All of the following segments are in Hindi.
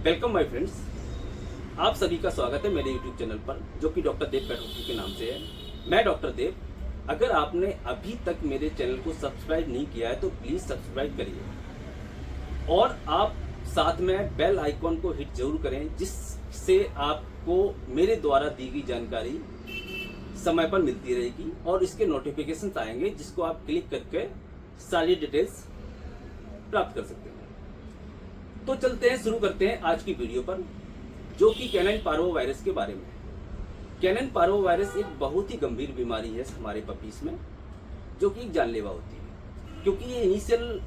वेलकम माय फ्रेंड्स, आप सभी का स्वागत है मेरे यूट्यूब चैनल पर जो कि डॉक्टर देव पेट हॉस्पिटल के नाम से है। मैं डॉक्टर देव। अगर आपने अभी तक मेरे चैनल को सब्सक्राइब नहीं किया है तो प्लीज़ सब्सक्राइब करिए और आप साथ में बेल आइकॉन को हिट जरूर करें, जिससे आपको मेरे द्वारा दी गई जानकारी समय पर मिलती रहेगी और इसके नोटिफिकेशन आएंगे जिसको आप क्लिक करके सारी डिटेल्स प्राप्त कर सकते हैं। तो चलते हैं, शुरू करते हैं आज की वीडियो पर, जो कि कैनाइन पार्वो वायरस के बारे में है। कैनाइन पार्वो वायरस एक बहुत ही गंभीर बीमारी है हमारे पपीज में, जो कि एक जानलेवा होती है। क्योंकि ये initial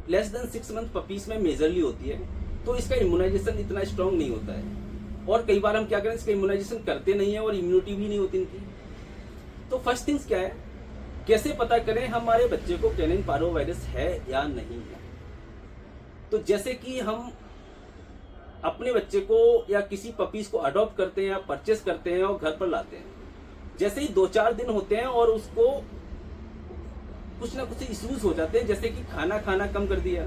less than 6 month puppies में मेजरली होती है, तो इसका इम्यूनाइजेशन इतना स्ट्रांग नहीं होता है। और कई बार हम क्या करें, इसका इम्यूनाइजेशन करते नहीं है और इम्यूनिटी भी नहीं होती इनकी। तो फर्स्ट थिंग्स क्या है, कैसे पता करें हमारे बच्चे को कैनाइन पार्वो वायरस है या नहीं है। तो जैसे कि हम अपने बच्चे को या किसी पपीज को अडॉप्ट करते हैं या परचेस करते हैं और घर पर लाते हैं, जैसे ही 2-4 दिन होते हैं और उसको कुछ ना कुछ इश्यूज हो जाते हैं, जैसे कि खाना खाना कम कर दिया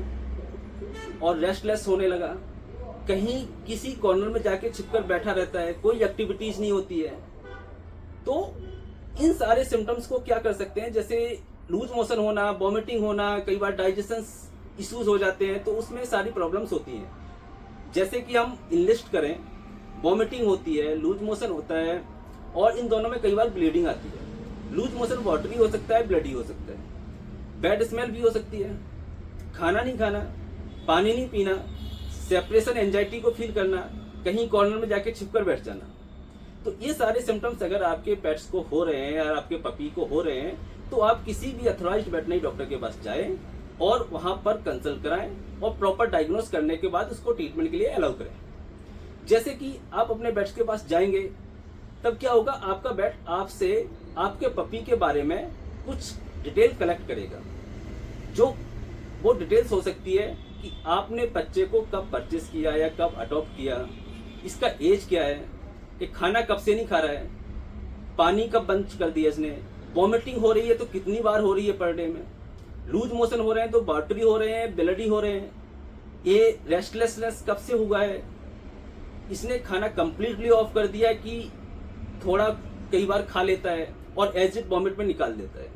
और रेस्टलेस होने लगा, कहीं किसी कॉर्नर में जाके छिपकर बैठा रहता है, कोई एक्टिविटीज नहीं होती है। तो इन सारे सिम्टम्स को क्या कर सकते हैं, जैसे लूज मोशन होना, वॉमिटिंग होना, कई बार डाइजेशन इश्यूज हो जाते हैं, तो उसमें सारी प्रॉब्लम्स होती हैं। जैसे कि हम इनलिस्ट करें, वॉमिटिंग होती है, लूज मोशन होता है और इन दोनों में कई बार ब्लीडिंग आती है। लूज मोशन वाटरी हो सकता है, ब्लडी हो सकता है, बैड स्मेल भी हो सकती है, खाना नहीं खाना, पानी नहीं पीना, सेपरेशन एंजाइटी को फील करना, कहीं कॉर्नर में जाके छिपकर बैठ जाना। तो ये सारे सिम्टम्स अगर आपके पेट्स को हो रहे हैं या आपके पपी को हो रहे हैं, तो आप किसी भी अथॉराइज्ड वेटरनरी डॉक्टर के पास जाएं और वहां पर कंसल्ट कराएं और प्रॉपर डायग्नोस करने के बाद उसको ट्रीटमेंट के लिए अलाउ करें। जैसे कि आप अपने बेट्स के पास जाएंगे, तब क्या होगा, आपका बेट आपसे आपके पपी के बारे में कुछ डिटेल कलेक्ट करेगा। जो वो डिटेल्स हो सकती है कि आपने बच्चे को कब परचेस किया या कब अडॉप्ट किया, इसका एज क्या है, ये खाना कब से नहीं खा रहा है, पानी कब बंद कर दिया इसने, वॉमिटिंग हो रही है तो कितनी बार हो रही है पर डे में, लूज मोशन हो रहे हैं तो वाटरी हो रहे हैं, ब्लडी हो रहे हैं, ये रेस्टलेसनेस कब से हुआ है, इसने खाना कंप्लीटली ऑफ कर दिया कि थोड़ा कई बार खा लेता है और एजिड वॉमिट में निकाल देता है।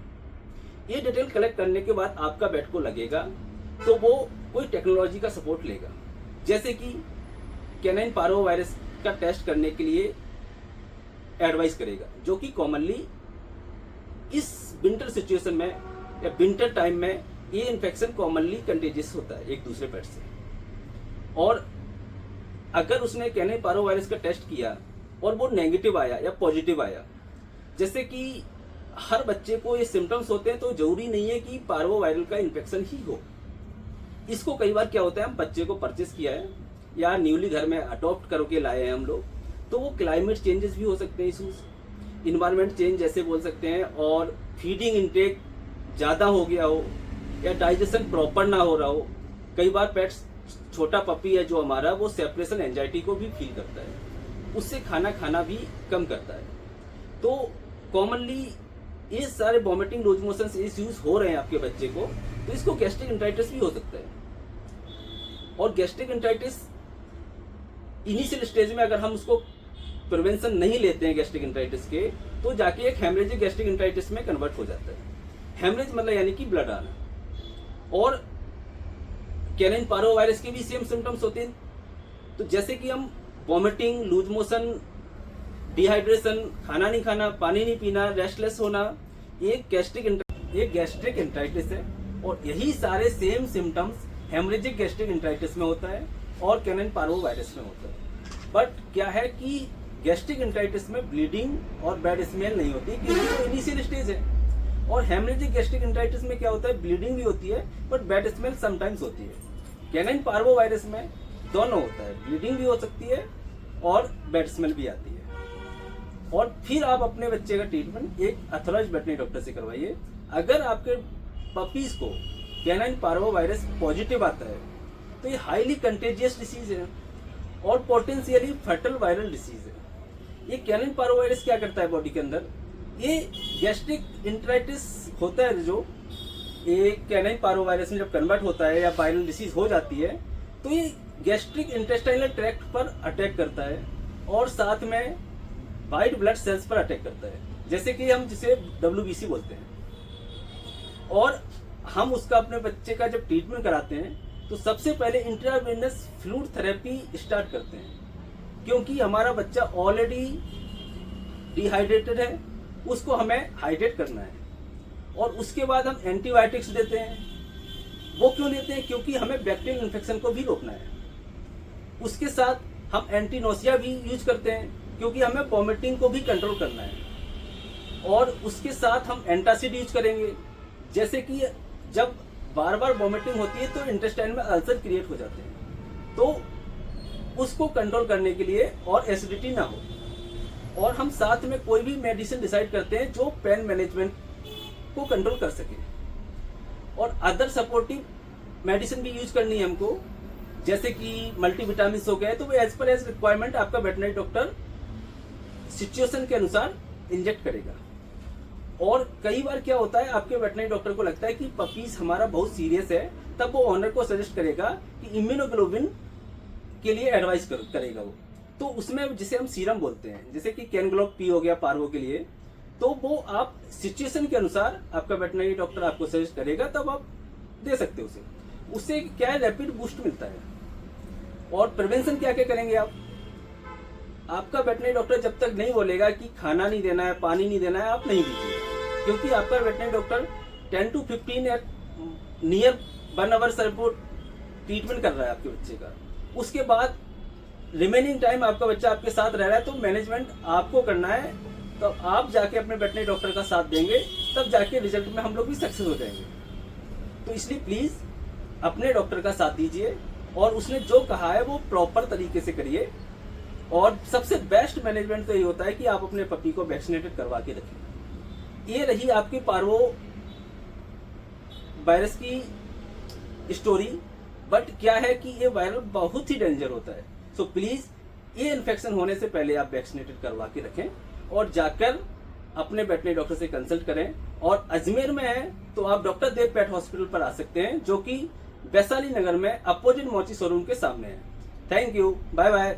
ये डिटेल कलेक्ट करने के बाद आपका बेट को लगेगा तो वो कोई टेक्नोलॉजी का सपोर्ट लेगा, जैसे कि कैनाइन पार्वो वायरस का टेस्ट करने के लिए एडवाइस करेगा, जो कि कॉमनली इस विंटर सिचुएशन में या विंटर टाइम में ये इन्फेक्शन कॉमनली कंटेजियस होता है एक दूसरे पेट से। और अगर उसने कैनाइन पार्वो वायरस का टेस्ट किया और वो नेगेटिव आया या पॉजिटिव आया, जैसे कि हर बच्चे को ये सिम्टम्स होते हैं, तो जरूरी नहीं है कि पार्वो वायरल का इन्फेक्शन ही हो। इसको कई बार क्या होता है, हम बच्चे को परचेस किया है या न्यूली घर में अडॉप्ट करके लाए हैं हम लोग, तो वो क्लाइमेट चेंजेस भी हो सकते हैं, इशूज, इन्वायरमेंट चेंज जैसे बोल सकते हैं, और फीडिंग इंटेक ज़्यादा हो गया हो या डाइजेशन प्रॉपर ना हो रहा हो। कई बार पेट्स, छोटा पपी है जो हमारा, वो सेपरेशन एंजाइटी को भी फील करता है, उससे खाना खाना भी कम करता है। तो कॉमनली ये सारे वॉमिटिंग, लूज मोशन इश्यूज हो रहे हैं आपके बच्चे को, तो इसको गैस्ट्रिक एंटाइटिस भी हो सकता है। और गैस्ट्रिक एंटाइटिस इनिशियल स्टेज में अगर हम उसको प्रिवेंशन नहीं लेते हैं गैस्ट्रिक एंटाइटिस के, तो जाके एक हेमरेजिक गैस्ट्रिक एंटाइटिस में कन्वर्ट हो जाता है। हेमरेज मतलब यानी कि ब्लड आना। और कैनाइन पार्वो वायरस के भी सेम सिम्टम्स होते हैं। तो जैसे कि हम वॉमिटिंग, लूज मोशन, डिहाइड्रेशन, खाना नहीं खाना, पानी नहीं पीना, रेस्टलेस होना, ये गैस्ट्रिक एंटाइटिस है। और यही सारे सेम सिम्टम्स हेमरेजिक गैस्ट्रिक एंटाइटिस में होता है और कैनाइन पार्वो वायरस में होता है। बट क्या है कि गैस्ट्रिक एंटाइटिस में ब्लीडिंग और बैड स्मेल नहीं होती, क्योंकि वो इनिशियल स्टेज है। और हेमरेजिक गैस्ट्रिक एंटाइटिस में क्या होता है, ब्लीडिंग भी होती है बट बैड स्मेल समटाइम्स होती है। कैनाइन पार्वो वायरस में दोनों होता है, ब्लीडिंग भी हो सकती है और बैड स्मेल भी आती है। और फिर आप अपने बच्चे का ट्रीटमेंट एक अथॉराइज्ड वेटरनरी डॉक्टर से करवाइए। अगर आपके पपीज को कैनाइन पार्वो वायरस पॉजिटिव आता है, तो ये हाईली कंटेजियस डिसीज है और पोटेंशियली फैटल वायरल डिसीज है। ये कैनाइन पार्वो वायरस क्या करता है बॉडी के अंदर, ये गैस्ट्रिक एंटाइटिस होता है जो, ये कैनाइन पार्वो वायरस में जब कन्वर्ट होता है या वायरल डिसीज हो जाती है, तो ये गैस्ट्रिक इंटेस्टाइनल ट्रैक्ट पर अटैक करता है और साथ में वाइट ब्लड सेल्स पर अटैक करता है, जैसे कि हम जिसे WBC बोलते हैं। और हम उसका अपने बच्चे का जब ट्रीटमेंट कराते हैं तो सबसे पहले इंट्रावेनस फ्लूइड थेरेपी स्टार्ट करते हैं, क्योंकि हमारा बच्चा ऑलरेडी डिहाइड्रेटेड है, उसको हमें हाइड्रेट करना है। और उसके बाद हम एंटीबायोटिक्स देते हैं। वो क्यों देते हैं? क्योंकि हमें बैक्टीरियल इन्फेक्शन को भी रोकना है। उसके साथ हम एंटीनोसिया भी यूज करते हैं, क्योंकि हमें वॉमिटिंग को भी कंट्रोल करना है। और उसके साथ हम एंटासिड यूज करेंगे, जैसे कि जब बार बार वॉमिटिंग होती है तो इंटेस्टाइन में अल्सर क्रिएट हो जाते हैं, तो उसको कंट्रोल करने के लिए और एसिडिटी ना हो। और हम साथ में कोई भी मेडिसिन डिसाइड करते हैं जो पेन मैनेजमेंट को कंट्रोल कर सके। और अदर सपोर्टिव मेडिसिन भी यूज करनी है हमको, जैसे कि मल्टीविटामिन हो गए, तो वो एज पर एज रिक्वायरमेंट आपका वेटनरी डॉक्टर सिचुएशन के अनुसार इंजेक्ट करेगा। और कई बार क्या होता है, आपके वेटनरी डॉक्टर को लगता है कि पपीज हमारा बहुत सीरियस है, तब वो ओनर को सजेस्ट करेगा कि इम्यूनोग्लोबिन के लिए एडवाइस करेगा वो। तो उसमें जिसे हम सीरम बोलते हैं, जैसे कि कैनग्लोब पी हो गया पार्वो के लिए, तो वो आप सिचुएशन के अनुसार आपका वेटनरी डॉक्टर आपको सजेस्ट करेगा, तब आप दे सकते हो उसे। उससे क्या है, रैपिड बूस्ट मिलता है। और प्रिवेंशन क्या क्या करेंगे आप? आपका वेटनरी डॉक्टर जब तक नहीं बोलेगा कि खाना नहीं देना है, पानी नहीं देना है, आप नहीं दीजिए, क्योंकि आपका veterinary doctor 10 to 15 near 1 hour support treatment कर रहा है आपके बच्चे का। उसके बाद रिमेनिंग टाइम आपका बच्चा आपके साथ रह रहा है, तो मैनेजमेंट आपको करना है। तो आप जाके अपने वेटनरी डॉक्टर का साथ देंगे, तब जाके रिजल्ट में हम लोग भी सक्सेस हो जाएंगे। तो इसलिए प्लीज अपने डॉक्टर का साथ दीजिए और उसने जो कहा है वो प्रॉपर तरीके से करिए। और सबसे बेस्ट मैनेजमेंट तो ये होता है कि आप अपने पपी को वैक्सीनेटेड करवा के रखें। ये रही आपकी पार्वो वायरस की स्टोरी। बट क्या है कि ये वायरल बहुत ही डेंजर होता है, सो प्लीज ये इन्फेक्शन होने से पहले आप वैक्सीनेटेड करवा के रखें और जाकर अपने वेटनरी डॉक्टर से कंसल्ट करें। और अजमेर में है तो आप डॉक्टर देव पेट हॉस्पिटल पर आ सकते हैं, जो कि वैशाली नगर में अपोजिट मोची शोरूम के सामने है। Thank you, bye bye.